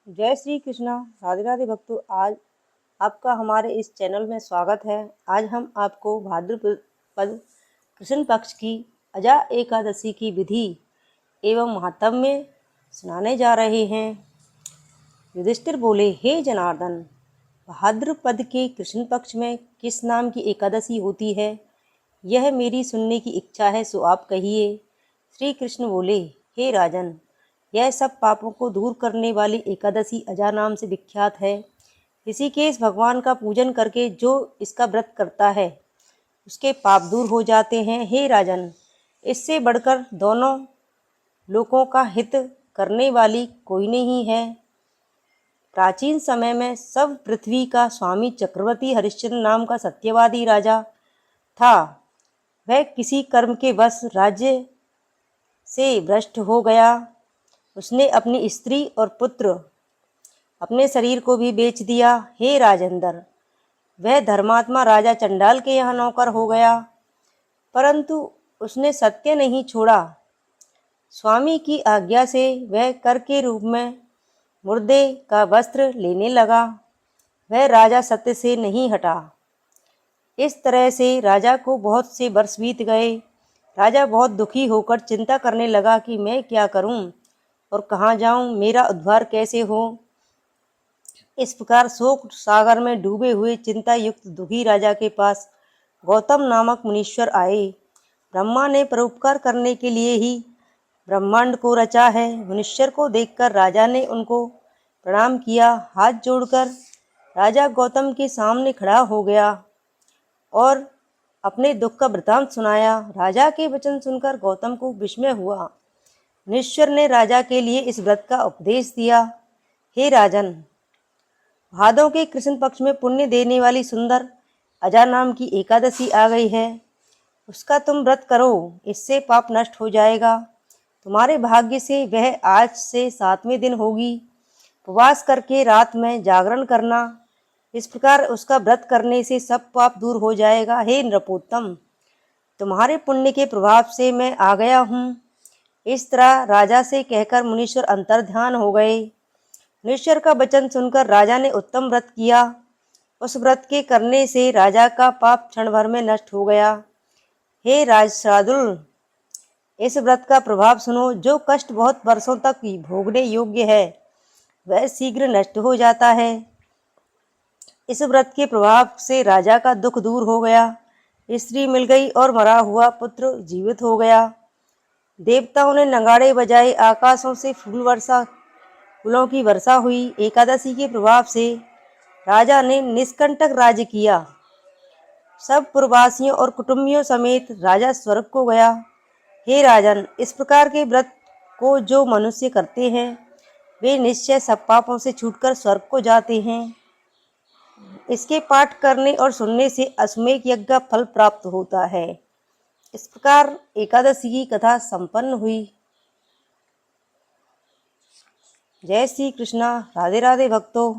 जय श्री कृष्णा। राधे राधे भक्तों, आज आपका हमारे इस चैनल में स्वागत है। आज हम आपको भाद्रपद कृष्ण पक्ष की अजा एकादशी की विधि एवं महात्म्य सुनाने जा रहे हैं। युधिष्ठिर बोले, हे जनार्दन, भाद्रपद के कृष्ण पक्ष में किस नाम की एकादशी होती है, यह मेरी सुनने की इच्छा है, सो आप कहिए। श्री कृष्ण बोले, हे राजन, यह सब पापों को दूर करने वाली एकादशी अजा नाम से विख्यात है। ऋषिकेश भगवान का पूजन करके जो इसका व्रत करता है उसके पाप दूर हो जाते हैं। हे राजन, इससे बढ़कर दोनों लोकों का हित करने वाली कोई नहीं है। प्राचीन समय में सब पृथ्वी का स्वामी चक्रवर्ती हरिश्चंद्र नाम का सत्यवादी राजा था। वह किसी कर्म के वश राज्य से भ्रष्ट हो गया। उसने अपनी स्त्री और पुत्र, अपने शरीर को भी बेच दिया। हे राजेंद्र, वह धर्मात्मा राजा चंडाल के यहाँ नौकर हो गया, परंतु उसने सत्य नहीं छोड़ा। स्वामी की आज्ञा से वह कर के रूप में मुर्दे का वस्त्र लेने लगा। वह राजा सत्य से नहीं हटा। इस तरह से राजा को बहुत से वर्ष बीत गए। राजा बहुत दुखी होकर चिंता करने लगा कि मैं क्या करूं और कहाँ जाऊं, मेरा उद्धार कैसे हो। इस प्रकार शोक सागर में डूबे हुए चिंता युक्त दुखी राजा के पास गौतम नामक मुनीश्वर आए। ब्रह्मा ने परोपकार करने के लिए ही ब्रह्मांड को रचा है। मुनीश्वर को देखकर राजा ने उनको प्रणाम किया। हाथ जोड़कर राजा गौतम के सामने खड़ा हो गया और अपने दुख का वृतांत सुनाया। राजा के वचन सुनकर गौतम को विस्मय हुआ। मुनीश्वर ने राजा के लिए इस व्रत का उपदेश दिया। हे राजन, भादों के कृष्ण पक्ष में पुण्य देने वाली सुंदर अजा नाम की एकादशी आ गई है। उसका तुम व्रत करो, इससे पाप नष्ट हो जाएगा। तुम्हारे भाग्य से वह आज से 7वें दिन होगी। उपवास करके रात में जागरण करना। इस प्रकार उसका व्रत करने से सब पाप दूर हो जाएगा। हे नृपोत्तम, तुम्हारे पुण्य के प्रभाव से मैं आ गया हूँ। इस तरह राजा से कहकर मुनीश्वर अंतर्ध्यान हो गए। मुनीश्वर का वचन सुनकर राजा ने उत्तम व्रत किया। उस व्रत के करने से राजा का पाप क्षण भर में नष्ट हो गया। हे राजशार्दूल, इस व्रत का प्रभाव सुनो। जो कष्ट बहुत वर्षों तक भोगने योग्य है वह शीघ्र नष्ट हो जाता है। इस व्रत के प्रभाव से राजा का दुख दूर हो गया। स्त्री मिल गई और मरा हुआ पुत्र जीवित हो गया। देवताओं ने नगाड़े बजाए, आकाशों से फूलों की वर्षा हुई। एकादशी के प्रभाव से राजा ने निष्कंटक राज्य किया। सब पुरवासियों और कुटुंबियों समेत राजा स्वर्ग को गया। हे राजन, इस प्रकार के व्रत को जो मनुष्य करते हैं वे निश्चय सब पापों से छूटकर स्वर्ग को जाते हैं। इसके पाठ करने और सुनने से अश्वमेध यज्ञ का फल प्राप्त होता है। इस प्रकार एकादशी की कथा संपन्न हुई। जय श्री कृष्णा। राधे राधे भक्तों।